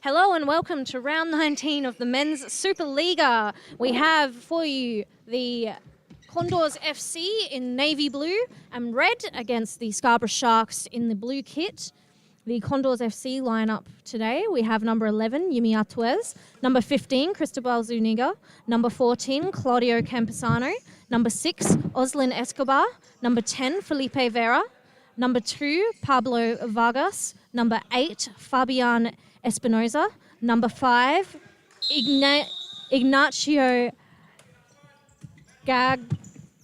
Hello and welcome to round 19 of the men's Supa-Liga. We have for you the Condors FC in navy blue and red against the Scarborough Sharks in the blue kit. The Condors FC lineup today, we have number 11, Yumi Atuez, number 15, Cristobal Zuniga, number 14, Claudio Campesano, number 6, Oslin Escobar, number 10, Felipe Vera, number 2, Pablo Vargas, number 8, Fabian Espinoza, number 5, Ignacio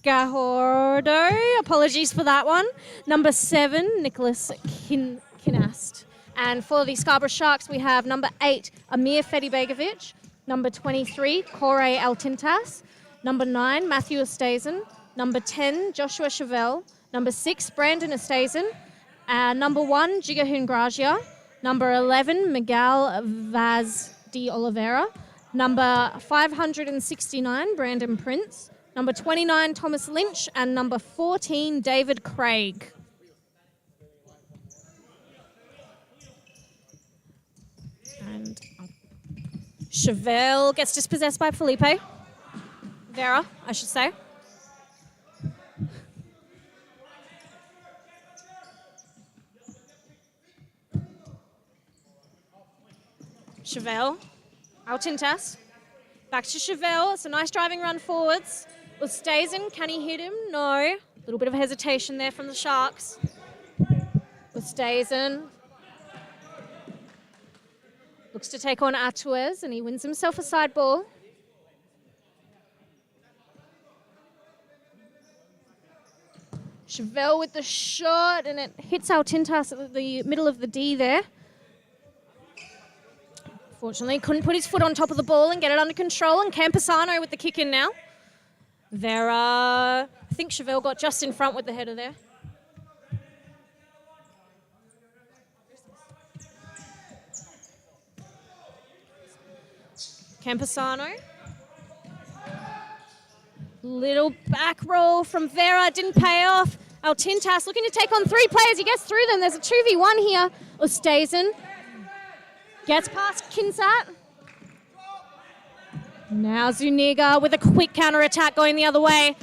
Gajordo, apologies for that one, number 7, Nicholas Kinast. And for the Scarborough Sharks, we have number 8, Amir Fedibegovic, number 23, Corey Altintas, number 9, Matthew Estazen, number 10, Joshua Chevelle, number 6, Brandon Estazen, number 1, Jigahun Gragia, number 11, Miguel Vaz de Oliveira, number 569, Brandon Prince, number 29, Thomas Lynch, and number 14, David Craig. And Chevelle gets dispossessed by Felipe. Vera, I should say. Chevelle, Altintas, back to Chevelle. It's a nice driving run forwards. Ustazen, can he hit him? No. A little bit of hesitation there from the Sharks. Ustazen looks to take on Atuez, and he wins himself a side ball. Chevelle with the shot, and it hits Altintas at the middle of the D there. Fortunately, couldn't put his foot on top of the ball and get it under control, and Campesano with the kick in now. I think Chevelle got just in front with the header there. Campesano. Little back roll from Vera, didn't pay off. Altintas looking to take on 3 players. He gets through them. There's a 2v1 here. Ustazen gets past Kinsat. Now Zuniga with a quick counter-attack going the other way.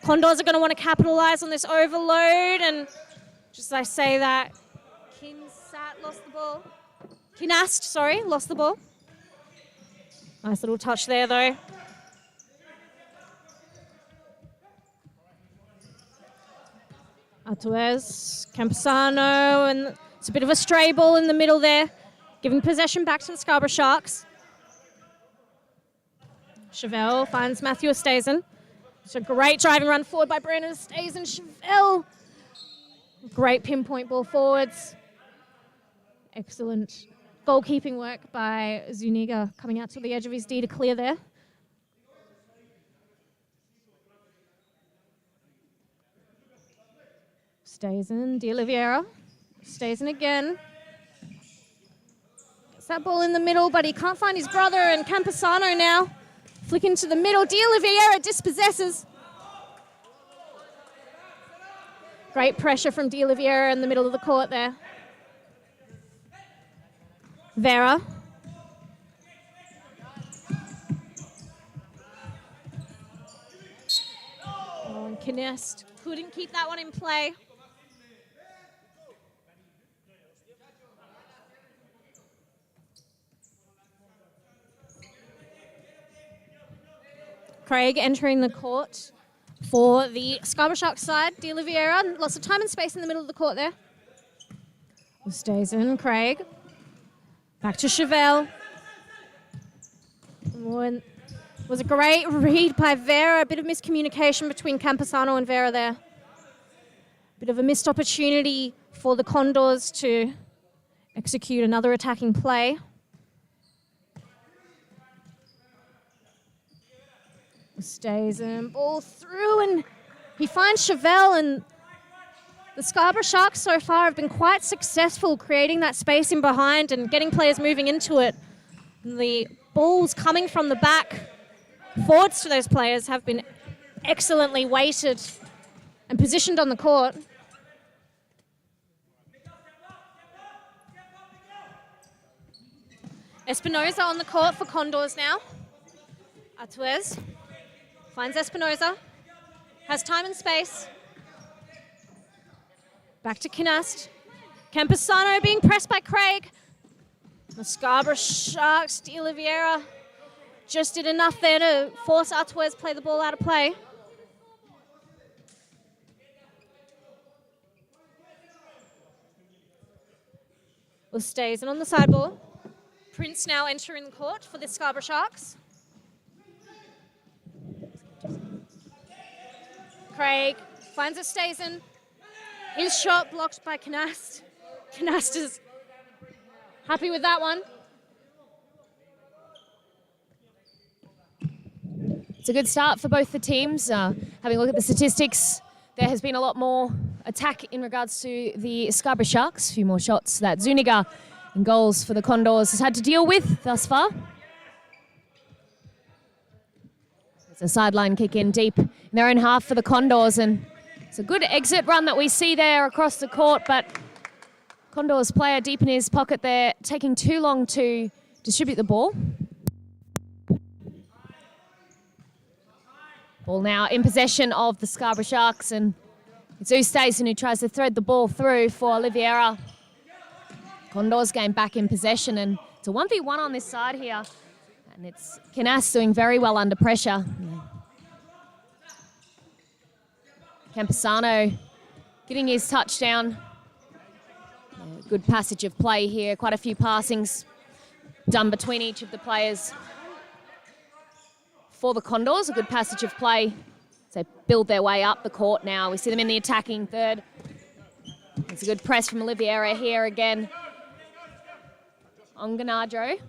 Condors are going to want to capitalise on this overload. And just as I say that, Kinsat lost the ball. Kinast, sorry, lost the ball. Nice little touch there, though. Atuez, Campesano, and it's a bit of a stray ball in the middle there, giving possession back to the Scarborough Sharks. Chevelle finds Matthew Estazen. It's a great driving run forward by Brandon Estazen. Chevelle, great pinpoint ball forwards. Excellent goalkeeping work by Zuniga, coming out to the edge of his D to clear there. Estazen, De Oliveira. Estazen again. Gets that ball in the middle, but he can't find his brother, and Campesano now flicking to the middle. De Oliveira dispossesses. Great pressure from De Oliveira in the middle of the court there. Vera. Oh, and Kinest couldn't keep that one in play. Craig entering the court for the Scarborough Sharks side. De Oliveira, lots of time and space in the middle of the court there. Stays in, Craig. Back to Chevelle. Was a great read by Vera. A bit of miscommunication between Campesano and Vera there. Bit of a missed opportunity for the Condors to execute another attacking play. Stays in, ball through, and he finds Chevelle, and the Scarborough Sharks so far have been quite successful creating that space in behind and getting players moving into it. The balls coming from the back forwards to those players have been excellently weighted and positioned on the court. Espinosa on the court for Condors now. Artuez finds Espinosa. Has time and space. Back to Kinast. Campesano being pressed by Craig. The Scarborough Sharks, De Oliveira just did enough there to force Artuez play the ball out of play. Stays on the sideboard. Prince now entering the court for the Scarborough Sharks. Craig finds it, stays in. His shot blocked by Kinast. Kinast is happy with that one. It's a good start for both the teams. Having a look at the statistics, there has been a lot more attack in regards to the Scarborough Sharks. A few more shots that Zuniga and goals for the Condors has had to deal with thus far. It's a sideline kick in deep in their own half for the Condors, and it's a good exit run that we see there across the court, but Condors player deep in his pocket there, taking too long to distribute the ball. Ball now in possession of the Scarborough Sharks, and it's Oosthuizen who tries to thread the ball through for Oliveira. Condors game back in possession, and it's a 1v1 on this side here. And it's Kinast doing very well under pressure. Campesano getting his touchdown. Good passage of play here. Quite a few passings done between each of the players. For the Condors, a good passage of play. So build their way up the court now. We see them in the attacking third. It's a good press from Oliveira here again. On Ganadro.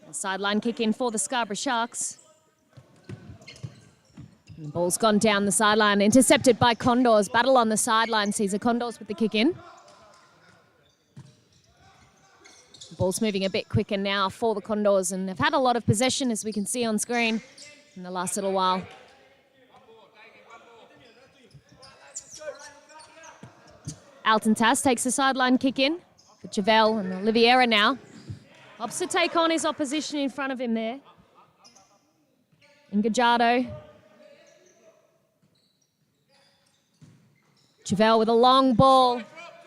A sideline kick in for the Scarborough Sharks. And the ball's gone down the sideline, intercepted by Condors. Battle on the sideline sees the Condors with the kick in. The ball's moving a bit quicker now for the Condors, and they've had a lot of possession, as we can see on screen, in the last little while. Alton Tass takes the sideline kick in for Javel, and Oliveira now opts to take on his opposition in front of him there. Ingajado. Javel with a long ball,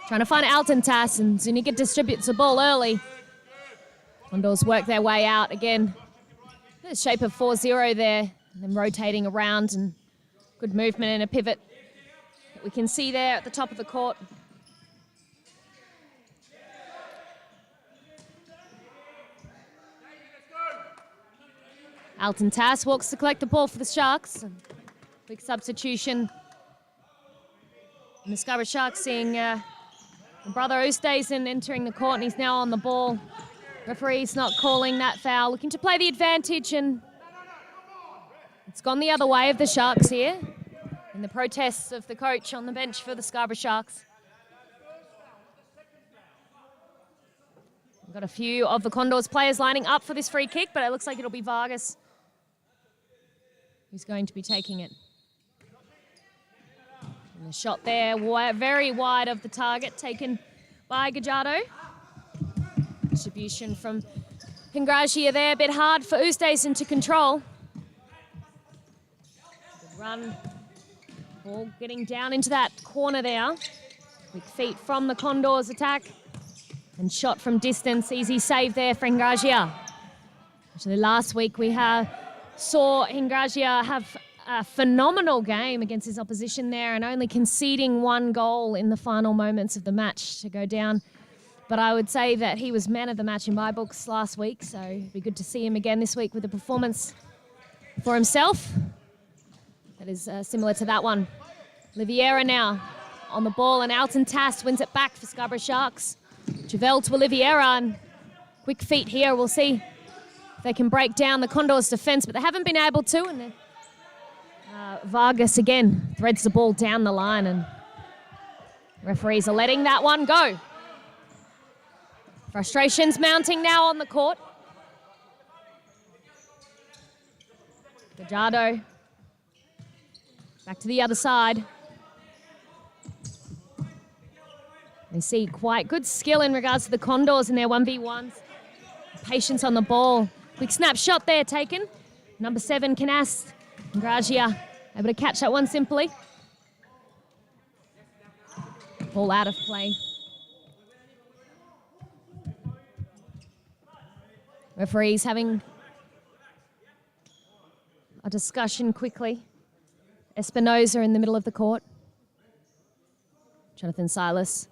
trying to find Alton Tass, and Zuniga distributes the ball early. Condors work their way out again. The shape of 4-0 there, and then rotating around, and good movement and a pivot that we can see there at the top of the court. Alton Tass walks to collect the ball for the Sharks. Quick substitution. And the Scarborough Sharks seeing brother Oosthuizen entering the court, and he's now on the ball. Referee's not calling that foul, looking to play the advantage, and it's gone the other way of the Sharks here in the protests of the coach on the bench for the Scarborough Sharks. We've got a few of the Condors players lining up for this free kick, but it looks like it'll be Vargas who's going to be taking it. And the shot there, very wide of the target, taken by Gajado. Distribution from Hingragia there, a bit hard for Oosthuizen to control. Good run. Ball getting down into that corner there. Quick feet from the Condors attack. And shot from distance, easy save there for Hingragia. Actually, last week we saw Hingragia have a phenomenal game against his opposition there, and only conceding one goal in the final moments of the match to go down. But I would say that he was man of the match in my books last week, so it'd be good to see him again this week with a performance for himself that is similar to that one. Oliveira now on the ball, and Alton Tass wins it back for Scarborough Sharks. Javel to Oliveira, and quick feet here. We'll see if they can break down the Condors' defence, but they haven't been able to. And then Vargas again threads the ball down the line, and referees are letting that one go. Frustrations mounting now on the court. Gajado Back to the other side. They see quite good skill in regards to the Condors in their 1v1s. Patience on the ball. Quick snapshot there taken. Number 7, Canast. Gragia able to catch that one simply. Ball out of play. Referees having a discussion quickly. Espinosa in the middle of the court. Jonathan Silas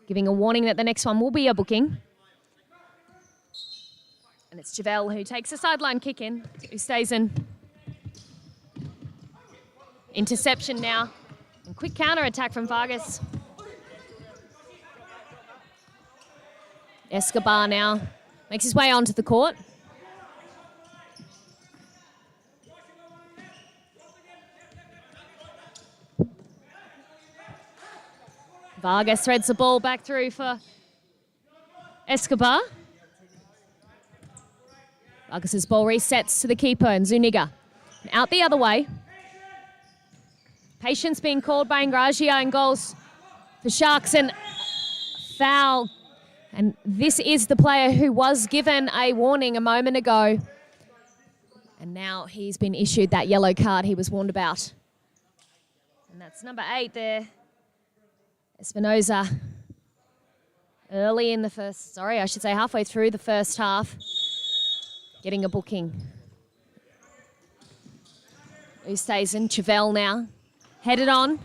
giving a warning that the next one will be a booking. And it's Javel who takes a sideline kick in, who stays in. Interception now. And quick counter attack from Vargas. Escobar now makes his way onto the court. Vargas threads the ball back through for Escobar. Vargas's ball resets to the keeper and Zuniga. Out the other way. Patience being called by Ingragia and goals for Sharks and foul. And this is the player who was given a warning a moment ago. And now he's been issued that yellow card he was warned about. And that's number 8 there. Espinosa early in the halfway through the first half, getting a booking. Who stays in? Chevelle now, headed on.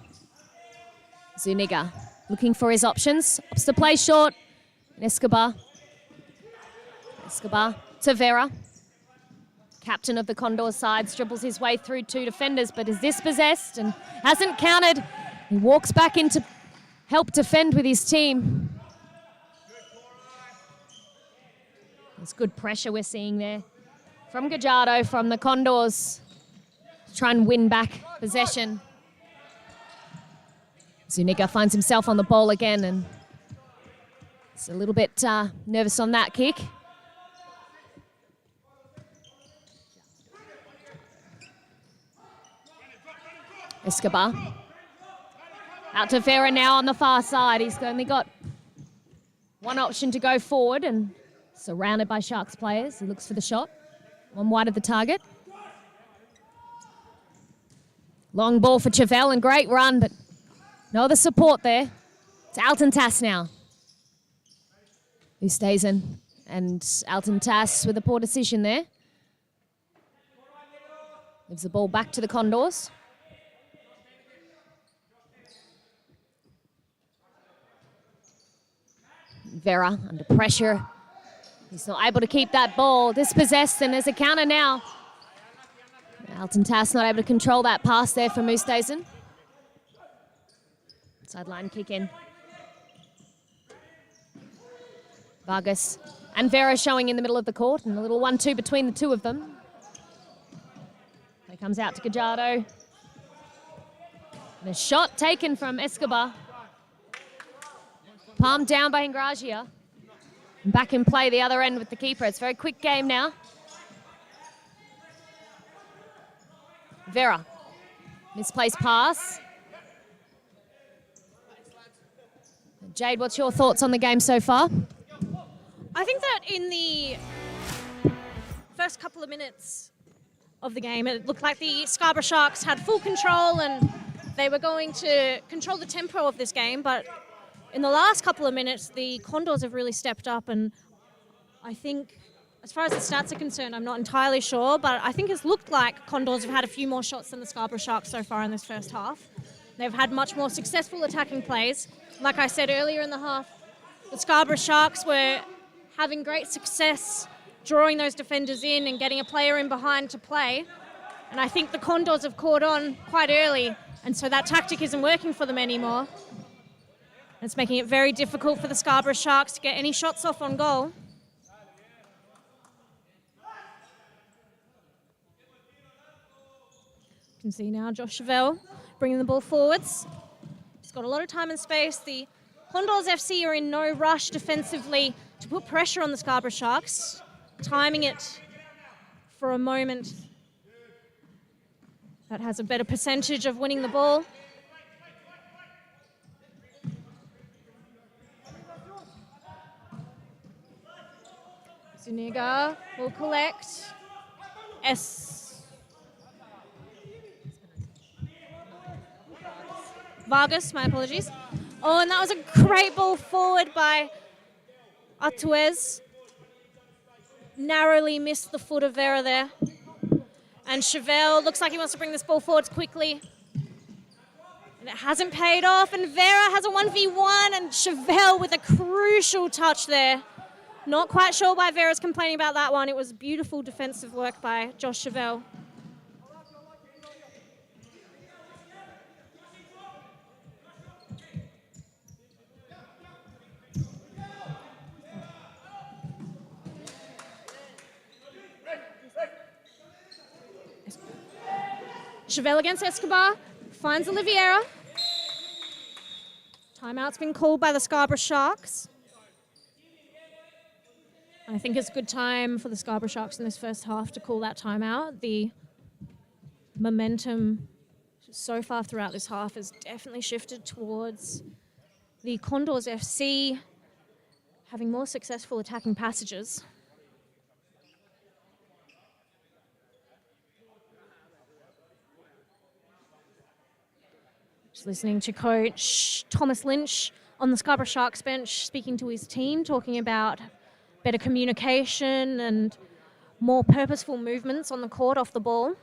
Zuniga looking for his options, opts to play short. And Escobar to Vera. Captain of the Condors side, dribbles his way through 2 defenders, but is dispossessed and hasn't counted. He walks back in to help defend with his team. There's good pressure we're seeing there from Gajardo, from the Condors, to try and win back possession. Zuniga finds himself on the ball again and he's a little bit nervous on that kick. Escobar. Out to Vera now on the far side. He's only got one option to go forward and surrounded by Sharks players. He looks for the shot. One wide of the target. Long ball for Chevelle and great run, but no other support there. It's Alton Tass now, who stays in. And Alton Tass with a poor decision there. Gives the ball back to the Condors. Vera under pressure. He's not able to keep that ball. Dispossessed, and there's a counter now. Alton Tass not able to control that pass there from Oosthuizen. Sideline kick in. Vargas and Vera showing in the middle of the court, and a little 1-2 between the two of them. He comes out to Gajardo. And a shot taken from Escobar. Palmed down by Ingragia. Back in play the other end with the keeper. It's a very quick game now. Vera. Misplaced pass. Jade, what's your thoughts on the game so far? I think that in the first couple of minutes of the game, it looked like the Scarborough Sharks had full control and they were going to control the tempo of this game, but in the last couple of minutes, the Condors have really stepped up, and I think, as far as the stats are concerned, I'm not entirely sure, but I think it's looked like Condors have had a few more shots than the Scarborough Sharks so far in this first half. They've had much more successful attacking plays. Like I said earlier in the half, the Scarborough Sharks were having great success drawing those defenders in and getting a player in behind to play. And I think the Condors have caught on quite early, and so that tactic isn't working for them anymore. It's making it very difficult for the Scarborough Sharks to get any shots off on goal. You can see now Josh Chevelle bringing the ball forwards. He's got a lot of time and space. The Condors FC are in no rush defensively to put pressure on the Scarborough Sharks, timing it for a moment that has a better percentage of winning the ball. Zuniga will collect. Vargas, my apologies. Oh, and that was a great ball forward by Artuez. Narrowly missed the foot of Vera there. And Chevelle looks like he wants to bring this ball forwards quickly. And it hasn't paid off, and Vera has a 1v1, and Chevelle with a crucial touch there. Not quite sure why Vera's complaining about that one. It was beautiful defensive work by Josh Chevelle. Chevelle against Escobar, finds Oliveira. Timeout's been called by the Scarborough Sharks. I think it's a good time for the Scarborough Sharks in this first half to call that timeout. The momentum so far throughout this half has definitely shifted towards the Condors FC having more successful attacking passages. Just listening to Coach Thomas Lynch on the Scarborough Sharks bench speaking to his team, talking about better communication and more purposeful movements on the court off the ball.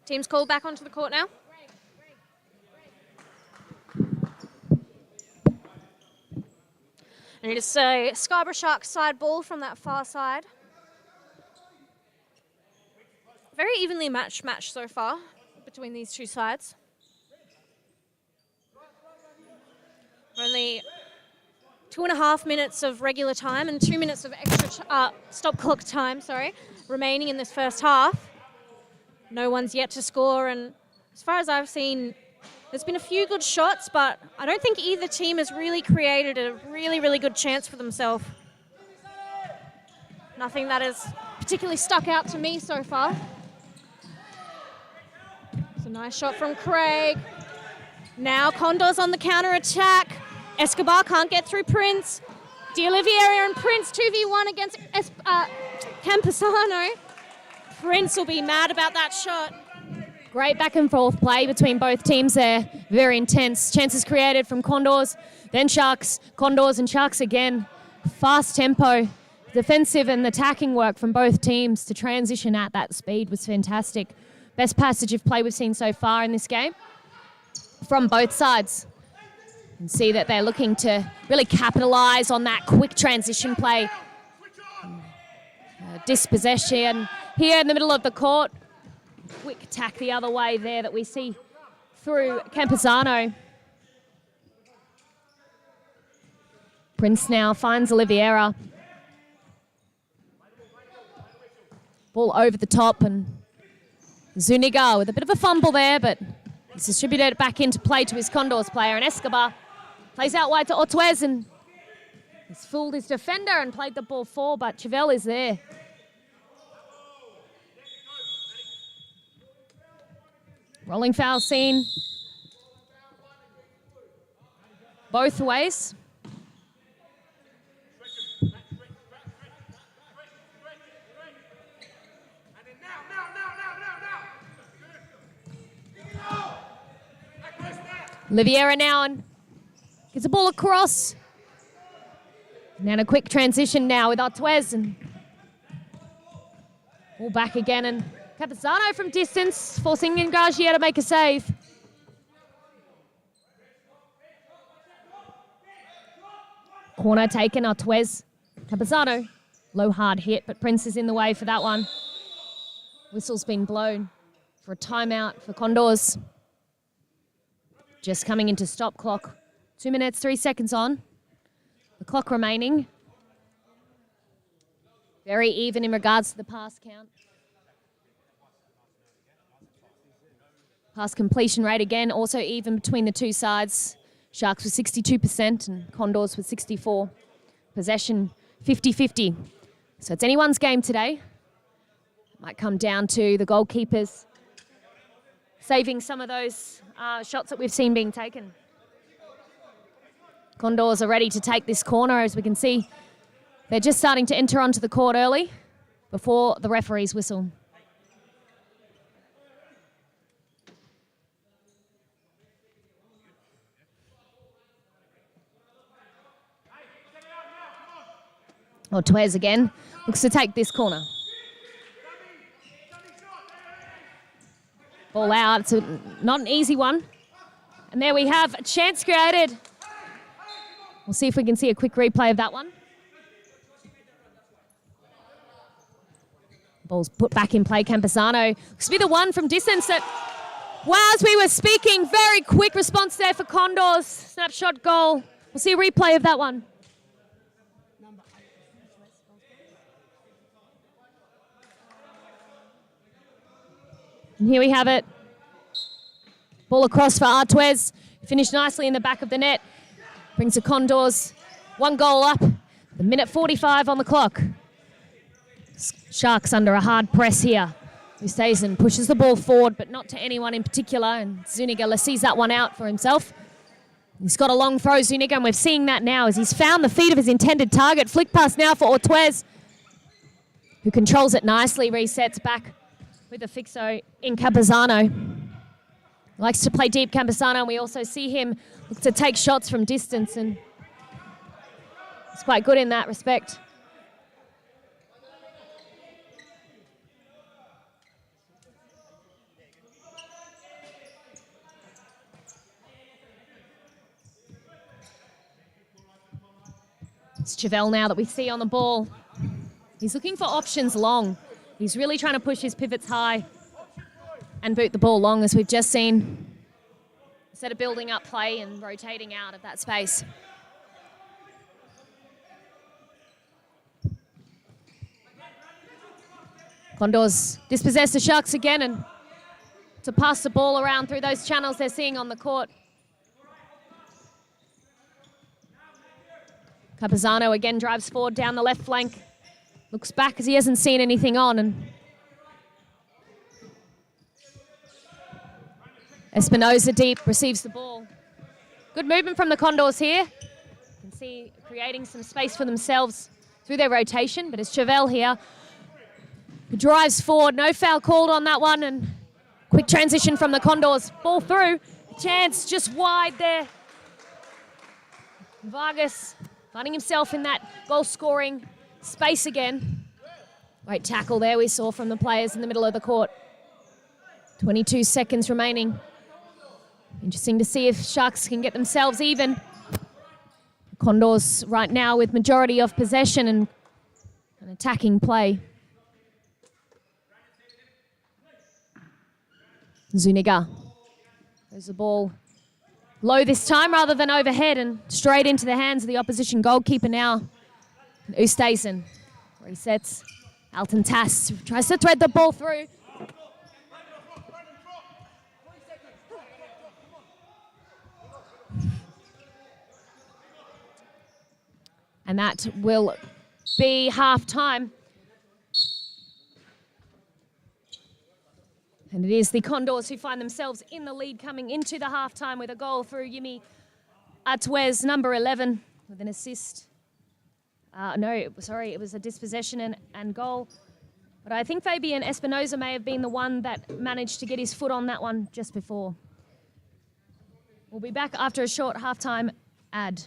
Team's called back onto the court now. And it is a Scarborough Sharks side ball from that far side. Very evenly matched match so far between these two sides. Only 2.5 minutes of regular time and 2 minutes of extra stop clock time, remaining in this first half. No one's yet to score, and as far as I've seen, there's been a few good shots, but I don't think either team has really created a really, really good chance for themselves. Nothing that has particularly stuck out to me so far. It's a nice shot from Craig. Now Condors on the counter-attack. Escobar can't get through Prince. D'Oliveira and Prince 2v1 against Campesano. Prince will be mad about that shot. Great back and forth play between both teams there. Very intense. Chances created from Condors, then Sharks. Condors and Sharks again. Fast tempo. Defensive and attacking work from both teams to transition at that speed was fantastic. Best passage of play we've seen so far in this game from both sides. And see that they're looking to really capitalise on that quick transition play. Dispossession here in the middle of the court. Quick attack the other way there that we see through Campesano. Prince now finds Oliveira. Ball over the top, and Zuniga with a bit of a fumble there, but he's distributed it back into play to his Condors player, and Escobar plays out wide to Ortuez, and he's fooled his defender and played the ball forward, but Chevelle is there. Rolling foul scene. Both ways. Oliveira now and gets the ball across. And then a quick transition now with Ortuez, and ball back again, and Campesano from distance, forcing Ingragia to make a save. Corner taken, Ortuez. Campesano, low hard hit, but Prince is in the way for that one. Whistle's been blown for a timeout for Condors. Just coming into stop clock. 2 minutes, 3 seconds on. The clock remaining. Very even in regards to the pass count. Pass completion rate again, also even between the two sides. Sharks with 62% and Condors with 64%. Possession 50-50. So it's anyone's game today. Might come down to the goalkeepers saving some of those shots that we've seen being taken. Condors are ready to take this corner. As we can see, they're just starting to enter onto the court early before the referee's whistle. Ortwez again looks to take this corner. Ball out. It's not an easy one. And there we have a chance created. We'll see if we can see a quick replay of that one. Ball's put back in play. Campesano looks to be the one from distance that, wow, as we were speaking, very quick response there for Condors. Snapshot goal. We'll see a replay of that one. And here we have it. Ball across for Artwez. Finished nicely in the back of the net. Brings the Condors 1 goal up. The minute 45 on the clock. Sharks under a hard press here. Ustazen pushes the ball forward, but not to anyone in particular. And Zuniga sees that one out for himself. He's got a long throw, Zuniga, and we're seeing that now as he's found the feet of his intended target. Flick pass now for Ortwez, who controls it nicely, resets back with a fixo in Campesano. Likes to play deep, Campesano, and we also see him look to take shots from distance, and he's quite good in that respect. It's Chevelle now that we see on the ball. He's looking for options long. He's really trying to push his pivots high and boot the ball long, as we've just seen, instead of building up play and rotating out of that space. Condors dispossess the Sharks again and to pass the ball around through those channels they're seeing on the court. Campesano again drives forward down the left flank. Looks back as he hasn't seen anything on, and Espinosa deep receives the ball. Good movement from the Condors here. You can see creating some space for themselves through their rotation, but it's Chevelle here who drives forward. No foul called on that one, and quick transition from the Condors. Ball through. Chance just wide there. Vargas finding himself in that goal-scoring space again. Great tackle there we saw from the players in the middle of the court. 22 seconds remaining. Interesting to see if Sharks can get themselves even. Condors right now with majority of possession and an attacking play. Zuniga. There's the ball low this time rather than overhead and straight into the hands of the opposition goalkeeper now. Ustazen resets. Alton Tass tries to thread the ball through. And that will be half-time. And it is the Condors who find themselves in the lead coming into the half-time with a goal through Yimi Artwez, number 11, with an assist. It was a dispossession and goal. But I think Fabian Espinosa may have been the one that managed to get his foot on that one just before. We'll be back after a short half-time ad.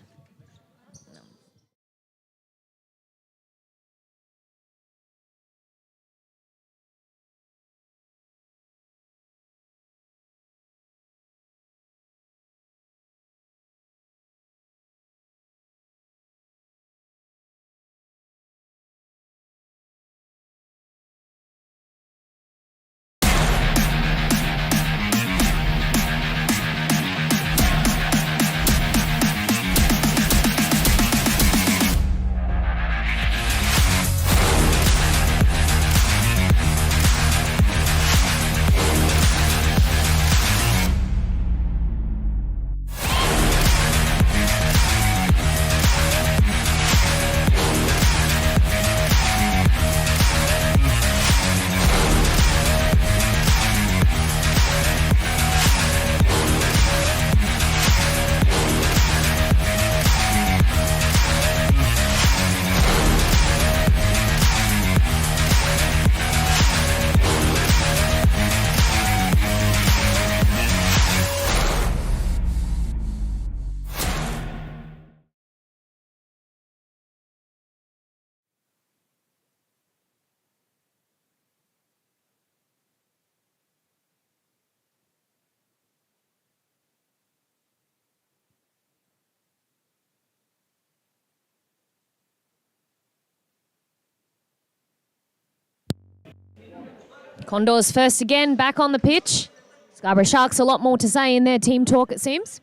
Condors first again, back on the pitch. Scarborough Sharks a lot more to say in their team talk, it seems.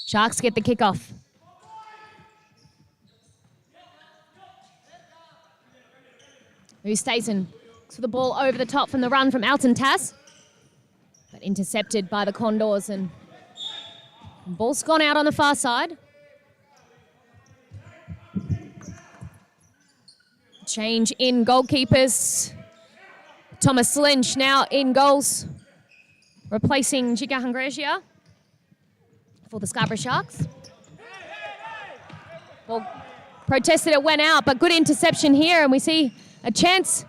Sharks get the kickoff. Ustason looks for the ball over the top from the run from Alton Tass. But intercepted by the Condors, and ball's gone out on the far side. Change in goalkeepers. Thomas Lynch now in goals, replacing Jika Hungresia for the Scarborough Sharks. Well, protested it went out, but good interception here, and we see a chance.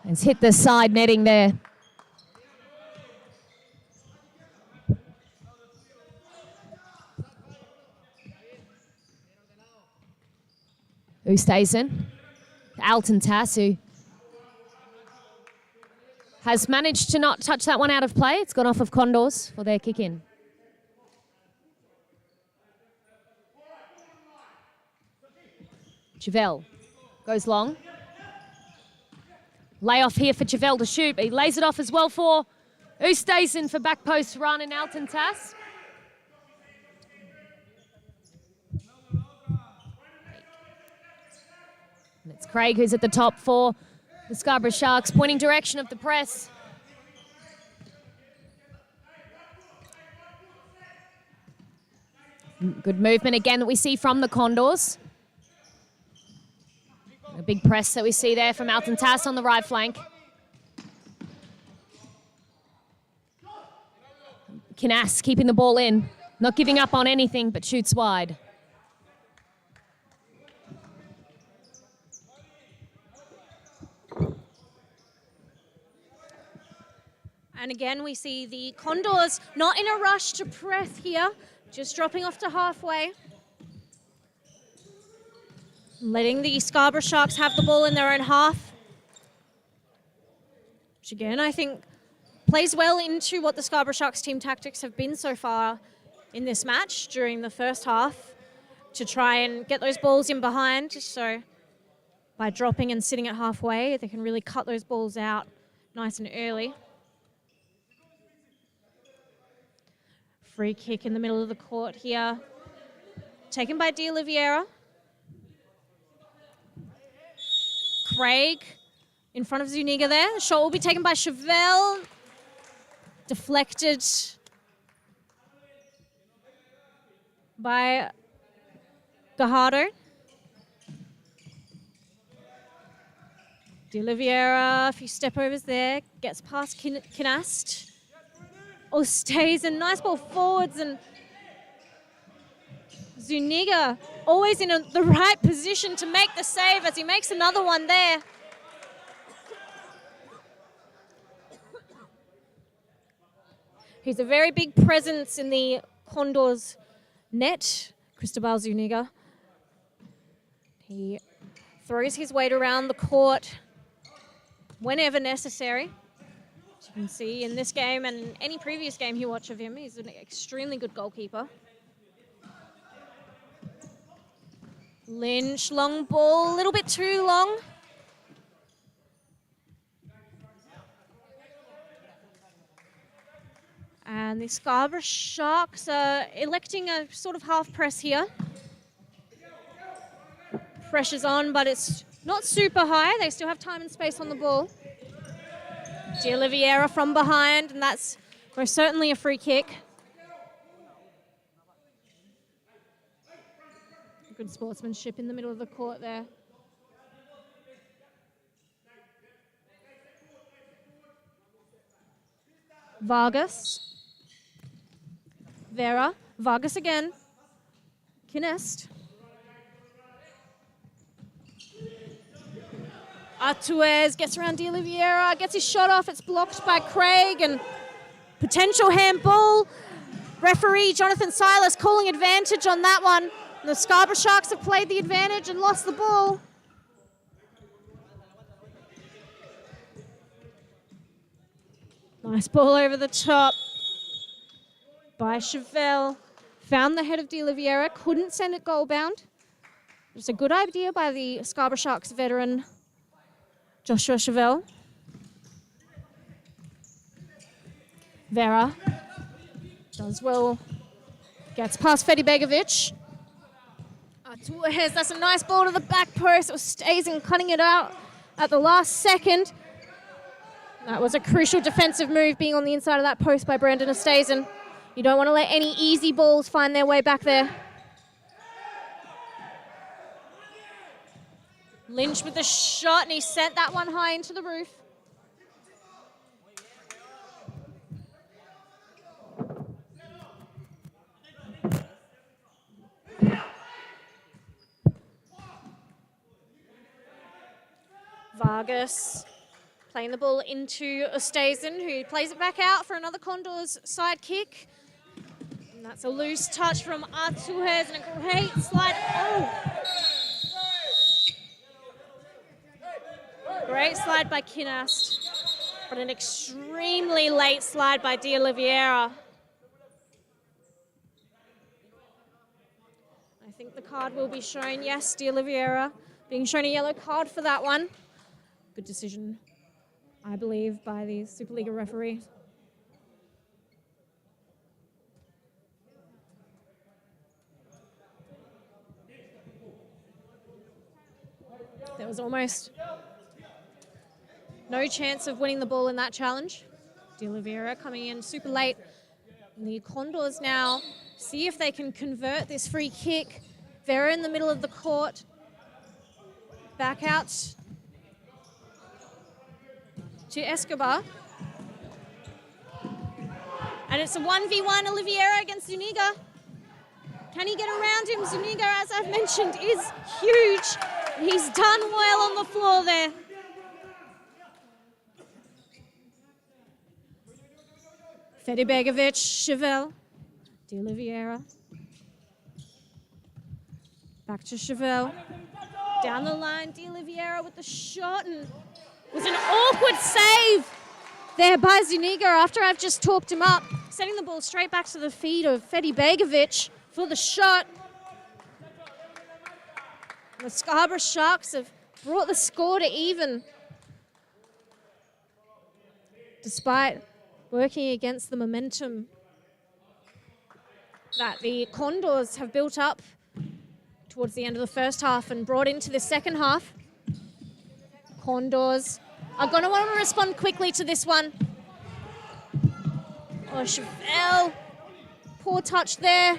It's hit the side netting there. Ustason, Alton Tass, who has managed to not touch that one out of play. It's gone off of Condors for their kick-in. Chevelle goes long. Lay off here for Chevelle to shoot, but he lays it off as well for Ustason for back post run and Alton Tass. And it's Craig who's at the top for the Scarborough Sharks, pointing direction of the press. Good movement again that we see from the Condors. A big press that we see there from Alton Tass on the right flank. Kinas keeping the ball in, not giving up on anything, but shoots wide. And again, we see the Condors not in a rush to press here, just dropping off to halfway. Letting the Scarborough Sharks have the ball in their own half. Which again, I think plays well into what the Scarborough Sharks team tactics have been so far in this match during the first half, to try and get those balls in behind. So by dropping and sitting at halfway, they can really cut those balls out nice and early. Free kick in the middle of the court here, taken by De Oliveira. Craig in front of Zuniga there. The shot will be taken by Chevelle. Deflected by Gajardo. De Oliveira, a few step overs there. Gets past Kinast. Oh, stays and nice ball forwards, and Zuniga always in the right position to make the save as he makes another one there. He's a very big presence in the Condors net, Cristobal Zuniga. He throws his weight around the court whenever necessary. As you can see in this game and any previous game you watch of him, he's an extremely good goalkeeper. Lynch, long ball, a little bit too long. And the Scarborough Sharks are electing a sort of half press here. Pressure's on, but it's not super high. They still have time and space on the ball. De Oliveira from behind, and that's most certainly a free kick. Good sportsmanship in the middle of the court there. Vargas. Vera. Vargas again. Kinest. Artuez gets around De Oliveira, gets his shot off. It's blocked by Craig, and potential handball. Referee Jonathan Silas calling advantage on that one. The Scarborough Sharks have played the advantage and lost the ball. Nice ball over the top by Chevelle. Found the head of De Oliveira, couldn't send it goal bound. It's a good idea by the Scarborough Sharks veteran, Joshua Chevelle. Vera does well, gets past Fedi Begovic. Artuez, that's a nice ball to the back post. Ostazen cutting it out at the last second. That was a crucial defensive move, being on the inside of that post by Brandon Ostazen. You don't want to let any easy balls find their way back there. Lynch with the shot, and he sent that one high into the roof. Vargas playing the ball into Ostazen, who plays it back out for another Condors side kick. And that's a loose touch from Artuez and a great slide. Oh! Great slide by Kinast, but an extremely late slide by De Oliveira. I think the card will be shown. Yes, De Oliveira being shown a yellow card for that one. Good decision, I believe, by the Supa-Liga referee. There was almost no chance of winning the ball in that challenge. De Oliveira coming in super late. And the Condors now see if they can convert this free kick. Vera in the middle of the court. Back out to Escobar. And it's a 1v1 Oliveira against Zuniga. Can he get around him? Zuniga, as I've mentioned, is huge. He's done well on the floor there. Fedi Begovic, Chevelle, De Oliveira. Back to Chevelle. Down the line, De Oliveira with the shot, and it was an awkward save there by Zuniga after I've just talked him up, sending the ball straight back to the feet of Fedi Begovic for the shot. The Scarborough Sharks have brought the score to even, despite working against the momentum that the Condors have built up towards the end of the first half and brought into the second half. Condors are going to want to respond quickly to this one. Oh, Chevelle, poor touch there.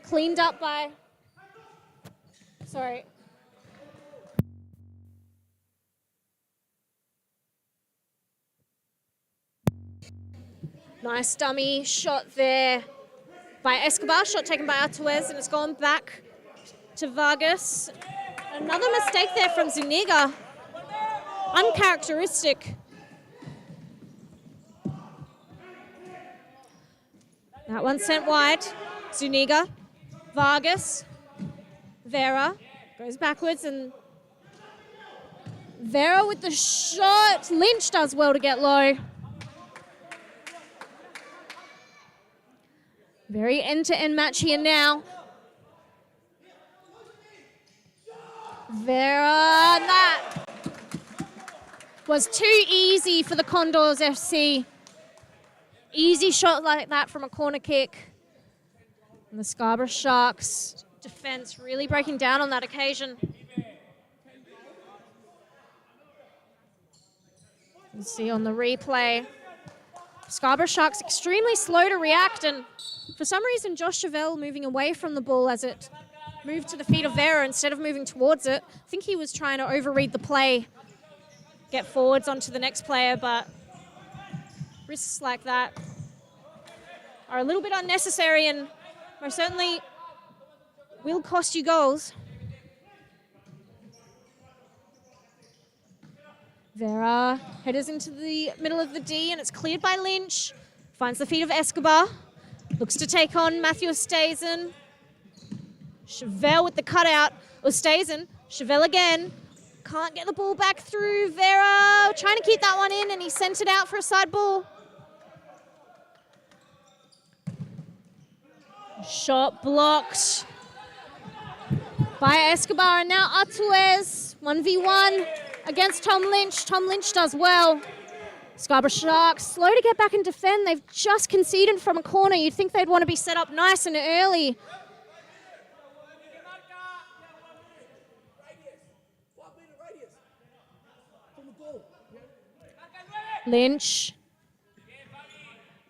Cleaned up by, sorry. Nice dummy shot there by Escobar. Shot taken by Artuez, and it's gone back to Vargas. Another mistake there from Zuniga. Uncharacteristic. That one sent wide. Zuniga, Vargas, Vera goes backwards, and Vera with the shot. Lynch does well to get low. Very end-to-end match here now. Vera, that was too easy for the Condors FC. Easy shot like that from a corner kick. And the Scarborough Sharks defense really breaking down on that occasion. You see on the replay, Scarborough Sharks extremely slow to react, and for some reason Josh Chevelle moving away from the ball as it moved to the feet of Vera instead of moving towards it. I think he was trying to overread the play, get forwards onto the next player, but risks like that are a little bit unnecessary and most certainly will cost you goals. Vera headers into the middle of the D, and it's cleared by Lynch. Finds the feet of Escobar. Looks to take on Matthew Ostazen. Chevelle with the cutout. Ostazen, Chevelle again. can't get the ball back through. Vera trying to keep that one in, and he sent it out for a side ball. Shot blocked by Escobar, and now Artuez, 1v1 against Tom Lynch. Tom Lynch does well. Scarborough Sharks slow to get back and defend. They've just conceded from a corner. You'd think they'd want to be set up nice and early. Lynch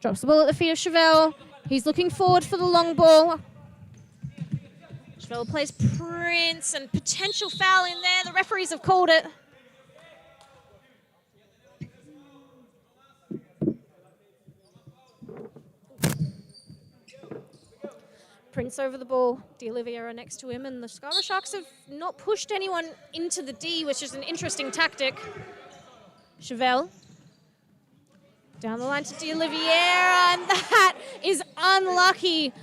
drops the ball at the feet of Chevelle. He's looking forward for the long ball. Chevelle plays Prince, and potential foul in there. The referees have called it. Prince over the ball, D'Oliveira next to him, and the Scarborough Sharks have not pushed anyone into the D, which is an interesting tactic. Chevelle down the line to D'Oliveira, and that is unlucky.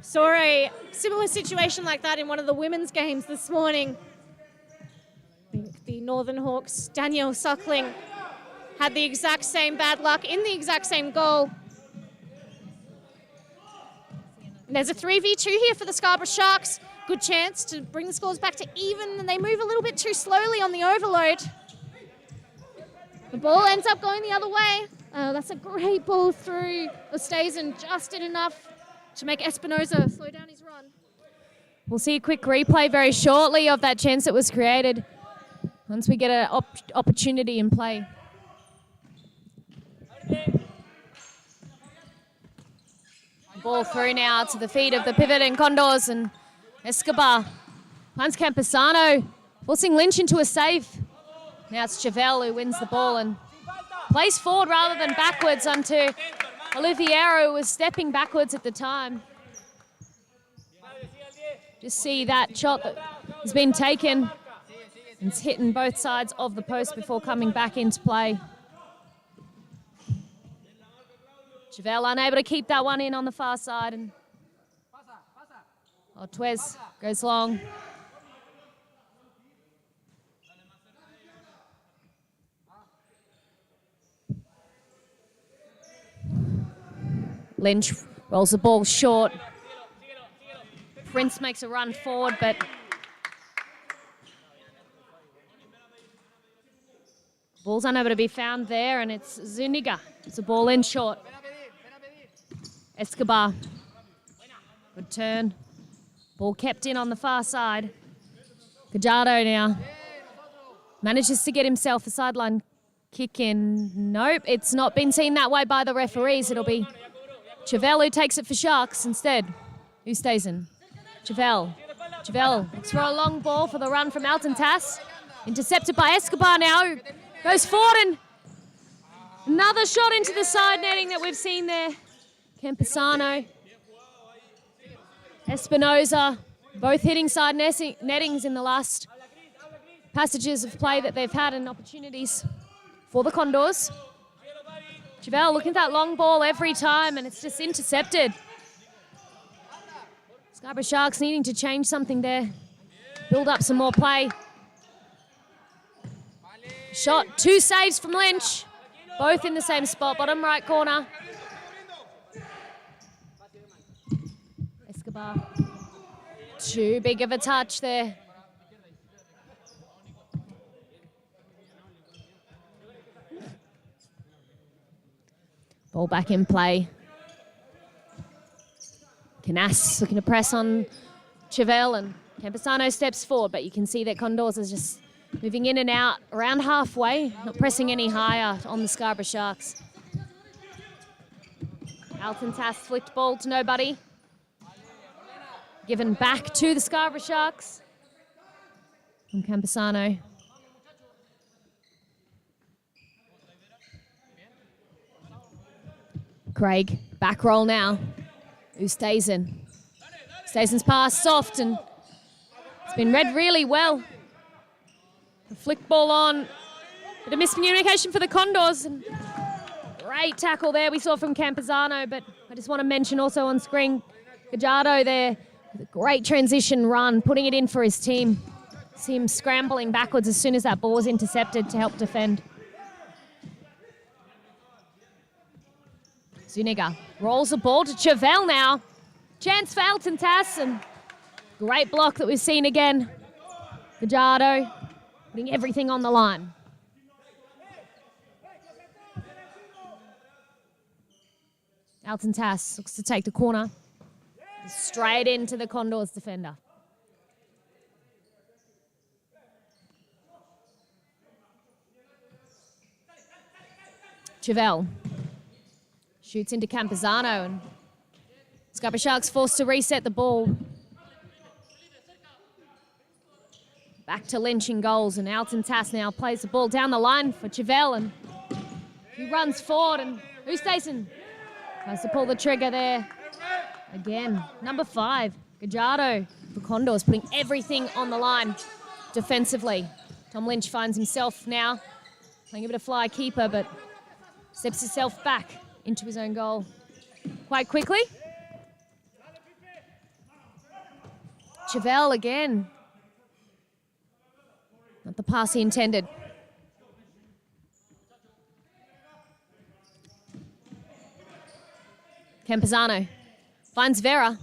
Saw a similar situation like that in one of the women's games this morning. I think the Northern Hawks, Danielle Suckling, had the exact same bad luck in the exact same goal. And there's a 3v2 here for the Scarborough Sharks. Good chance to bring the scores back to even, and they move a little bit too slowly on the overload. The ball ends up going the other way. That's a great ball through. Ostazen just did enough to make Espinoza slow down his run. We'll see a quick replay very shortly of that chance that was created once we get an opportunity in play. Ball through now to the feet of the pivot and Condors, and Escobar finds Campesano, forcing Lynch into a save. Now it's Chevelle who wins the ball and plays forward rather than backwards onto Oliveira, who was stepping backwards at the time. Just see that shot that has been taken. It's hitting both sides of the post before coming back into play. Chevelle unable to keep that one in on the far side, and Artuez goes long. Lynch rolls the ball short. Prince makes a run forward, but ball's unable to be found there, and it's Zuniga. It's a ball in short. Escobar, good turn. Ball kept in on the far side. Gajardo now manages to get himself a sideline kick in. Nope, it's not been seen that way by the referees. It'll be Chevelle who takes it for Sharks instead. Who stays in? Chevelle looks for a long ball for the run from Alton Tass. Intercepted by Escobar now. Goes forward, and another shot into the side netting that we've seen there. Campesano, Espinoza, both hitting side nettings in the last passages of play that they've had and opportunities for the Condors. Chevelle looking at that long ball every time, and it's just intercepted. Scarborough Sharks needing to change something there, build up some more play. Shot, 2 saves from Lynch, both in the same spot, bottom right corner. Escobar, too big of a touch there. Ball back in play. Canas looking to press on Chevelle, and Campesano steps forward, but you can see that Condors is just moving in and out around halfway, not pressing any higher on the Scarborough Sharks. Alton Tass flicked ball to nobody. Given back to the Scarborough Sharks from Campesano. Craig, back roll now. Oosthuizen. Oosthuizen's pass soft, and it's been read really well. The flick ball on. Bit of miscommunication for the Condors, and great tackle there we saw from Campesano, but I just want to mention also on screen, Gajardo there, with a great transition run, putting it in for his team. See him scrambling backwards as soon as that ball was intercepted to help defend. Zuniga rolls the ball to Chevelle now. Chance for Elton Tass, and great block that we've seen again. Gajardo putting everything on the line. Elton Tass looks to take the corner. Straight into the Condors defender. Chevelle shoots into Campazano, and Scarborough Sharks forced to reset the ball. Back to Lynch in goals, and Alton Tass now plays the ball down the line for Chevelle, and he runs forward, and Ustason tries to pull the trigger there. Again, number 5, Gajardo for Condors, putting everything on the line defensively. Tom Lynch finds himself now playing a bit of fly keeper, but steps himself back into his own goal quite quickly. Chevelle again. Not the pass he intended. Campazano finds Vera.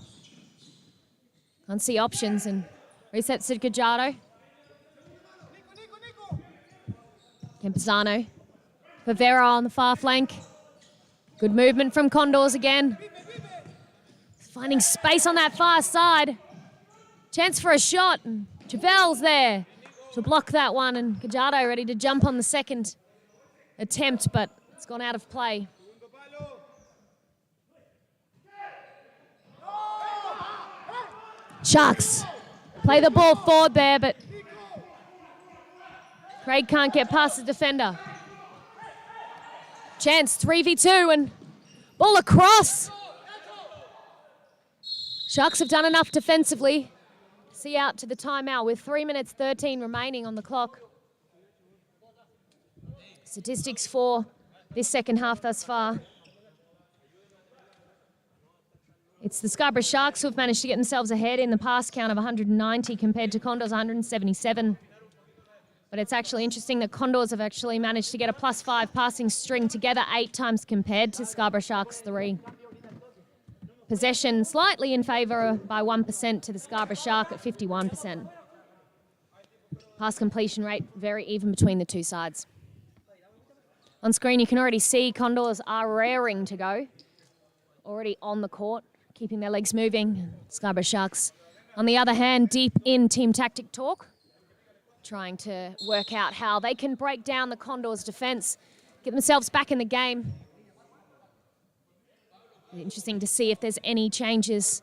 Can't see options and resets to Gajardo. Campazano for Vera on the far flank. Good movement from Condors again. Finding space on that far side. Chance for a shot, and Chevelle's there to block that one, and Gajardo ready to jump on the second attempt, but it's gone out of play. Sharks play the ball forward there, but Craig can't get past the defender. Chance, 3v2, and ball across. Sharks have done enough defensively. See out to the timeout with 3 minutes 13 remaining on the clock. Statistics for this second half thus far. It's the Scarborough Sharks who have managed to get themselves ahead in the pass count of 190 compared to Condors 177. But it's actually interesting that Condors have actually managed to get a +5 passing string together 8 times compared to Scarborough Sharks 3. Possession slightly in favour by 1% to the Scarborough Shark at 51%. Pass completion rate very even between the two sides. On screen you can already see Condors are raring to go. Already on the court, keeping their legs moving. Scarborough Sharks, on the other hand, deep in team tactic talk, trying to work out how they can break down the Condors' defence, get themselves back in the game. Interesting to see if there's any changes,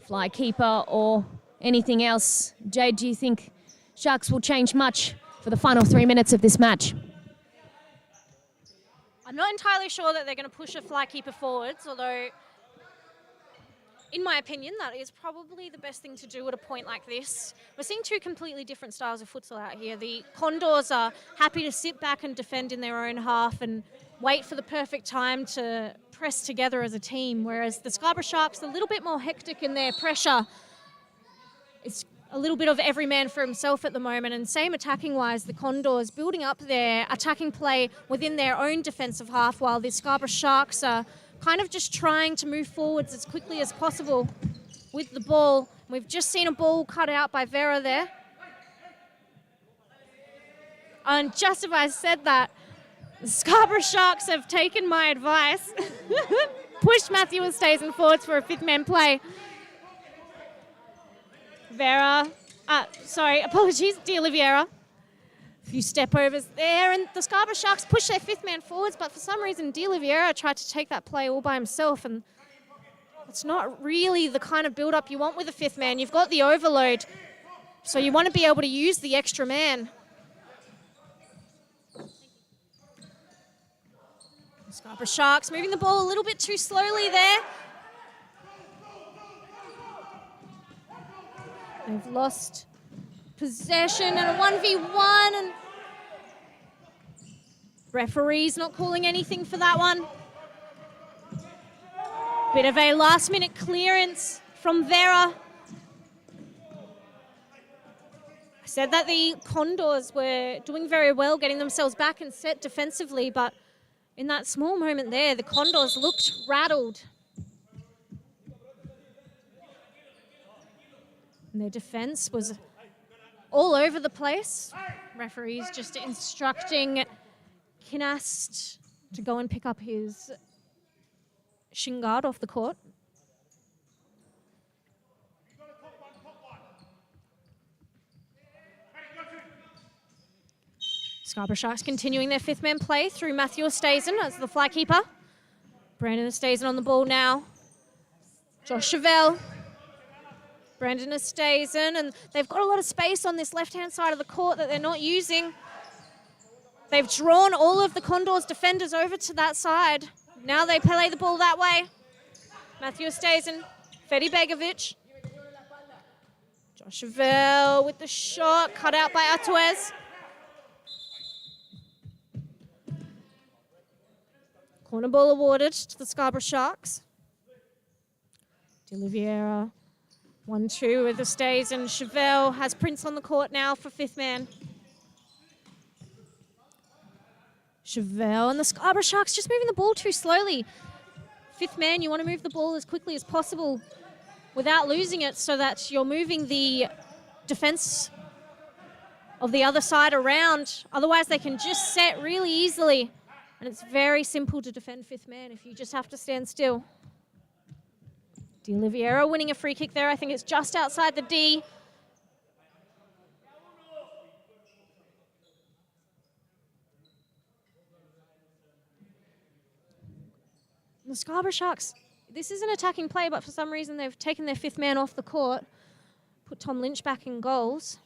fly keeper or anything else. Jade, do you think Sharks will change much for the final 3 minutes of this match? I'm not entirely sure that they're going to push a fly keeper forwards, although in my opinion, that is probably the best thing to do at a point like this. We're seeing two completely different styles of futsal out here. The Condors are happy to sit back and defend in their own half and wait for the perfect time to press together as a team, whereas the Scarborough Sharks are a little bit more hectic in their pressure. It's a little bit of every man for himself at the moment, and same attacking-wise, the Condors building up their attacking play within their own defensive half, while the Scarborough Sharks are kind of just trying to move forwards as quickly as possible with the ball. We've just seen a ball cut out by Vera there. And just as I said that, the Scarborough Sharks have taken my advice, pushed Matthew Ustason forwards for a 5th-man play. Apologies, D'Oliveira. A few step-overs there, and the Scarborough Sharks push their 5th-man forwards, but for some reason D'Oliveira tried to take that play all by himself, and it's not really the kind of build-up you want with a 5th man. You've got the overload, so you want to be able to use the extra man. Scarborough Sharks moving the ball a little bit too slowly there. They've lost possession and a 1v1, and referee's not calling anything for that one. Bit of a last-minute clearance from Vera. said that the Condors were doing very well, getting themselves back and set defensively, but in that small moment there, the Condors looked rattled. And their defense was all over the place. Referees just instructing Kinast to go and pick up his shin guard off the court. Scarborough Sharks continuing their fifth man play through Matthew Ostazen as the fly keeper. Brandon Ostazen on the ball now. Josh Chevelle. Brandon Ostazen, and they've got a lot of space on this left-hand side of the court that they're not using. They've drawn all of the Condors defenders over to that side. Now they play the ball that way. Matthew Ostazen, Fedi Begovic. Josh Chevelle with the shot, cut out by Atuez. Corner ball awarded to the Scarborough Sharks. De Oliveira, 1-2 with the stays, and Chevelle has Prince on the court now for fifth man. Chevelle and the Scarborough Sharks just moving the ball too slowly. Fifth man, you want to move the ball as quickly as possible without losing it so that you're moving the defense of the other side around. Otherwise, they can just set really easily. And it's very simple to defend fifth man if you just have to stand still. De Oliveira winning a free kick there. I think it's just outside the D. The Scarborough Sharks, this is an attacking play, but for some reason they've taken their fifth man off the court, put Tom Lynch back in goals.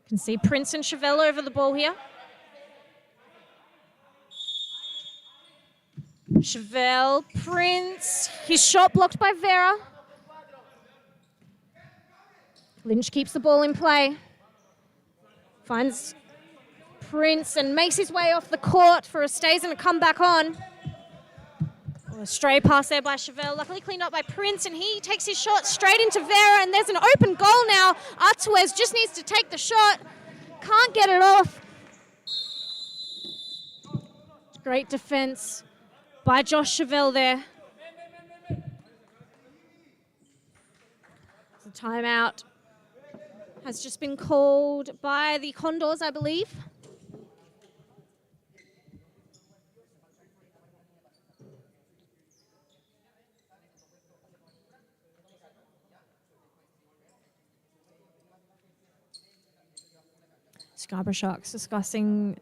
You can see Prince and Chevelle over the ball here. Chevelle, Prince, his shot blocked by Vera. Lynch keeps the ball in play. Finds Prince and makes his way off the court for Ostazen to come back on. A stray pass there by Chevelle, luckily cleaned up by Prince, and he takes his shot straight into Vera, and there's an open goal now. Atuez just needs to take the shot, can't get it off. Great defense by Josh Chevelle there. The timeout has just been called by the Condors, I believe. Scarborough Sharks discussing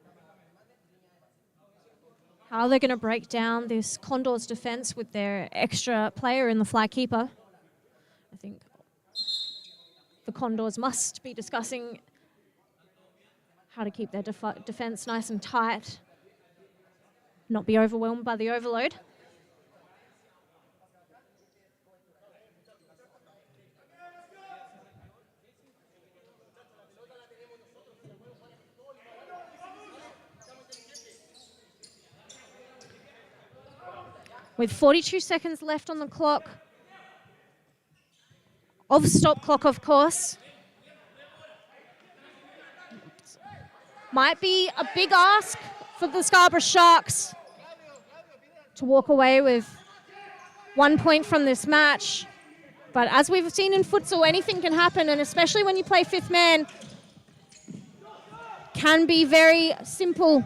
how they're going to break down this Condors defense with their extra player in the fly keeper. I think the Condors must be discussing how to keep their defense nice and tight, not be overwhelmed by the overload. With 42 seconds left on the clock, of stop clock, of course. Might be a big ask for the Scarborough Sharks to walk away with 1 point from this match. But as we've seen in futsal, anything can happen, and especially when you play fifth man, can be very simple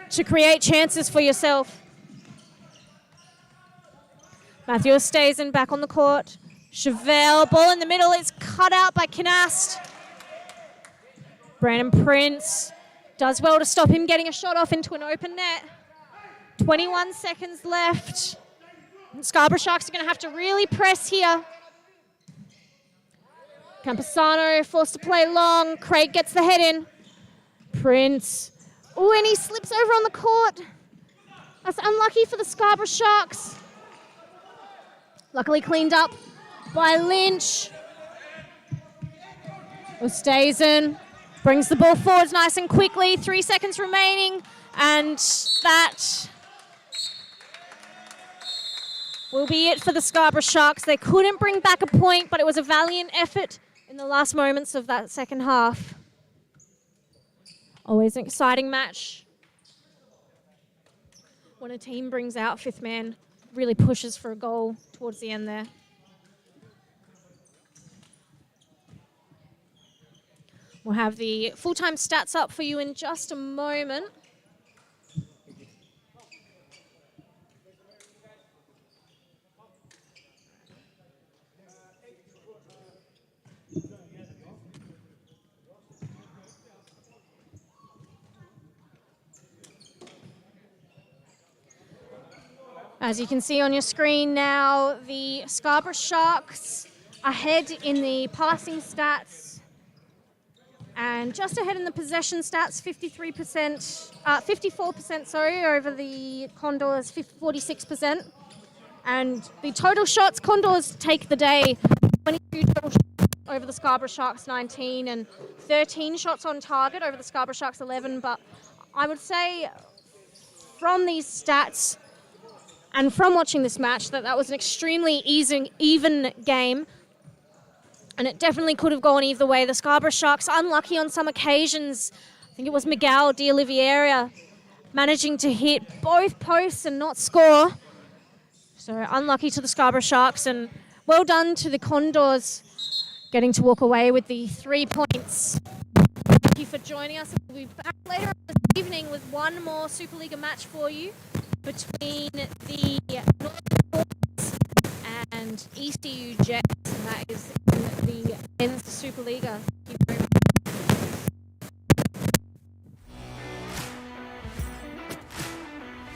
to create chances for yourself. Matthew Ostazen back on the court. Chevelle, ball in the middle. It's cut out by Kinast. Brandon Prince does well to stop him getting a shot off into an open net. 21 seconds left. And Scarborough Sharks are going to have to really press here. Camposano forced to play long. Craig gets the head in. Prince. Oh, and he slips over on the court. That's unlucky for the Scarborough Sharks. Luckily cleaned up by Lynch. Ostazen brings the ball forwards nice and quickly. 3 seconds remaining, and that will be it for the Scarborough Sharks. They couldn't bring back a point, but it was a valiant effort in the last moments of that second half. Always an exciting match. When a team brings out fifth man, really pushes for a goal towards the end there. We'll have the full-time stats up for you in just a moment. As you can see on your screen now, the Scarborough Sharks ahead in the passing stats and just ahead in the possession stats, 54% over the Condors, 46%. And the total shots, Condors take the day, 22 total shots over the Scarborough Sharks 19 and 13 shots on target over the Scarborough Sharks 11. But I would say from these stats, and from watching this match, that was an extremely even game. And it definitely could have gone either way. The Scarborough Sharks unlucky on some occasions. I think it was Miguel de Oliveira managing to hit both posts and not score. So unlucky to the Scarborough Sharks. And well done to the Condors getting to walk away with the 3 points. Thank you for joining us. We'll be back later this evening with one more Supa-Liga match for you, between the Northern Hawks and ECU Jets, and that is in the men's Supa-Liga. Thank you very much.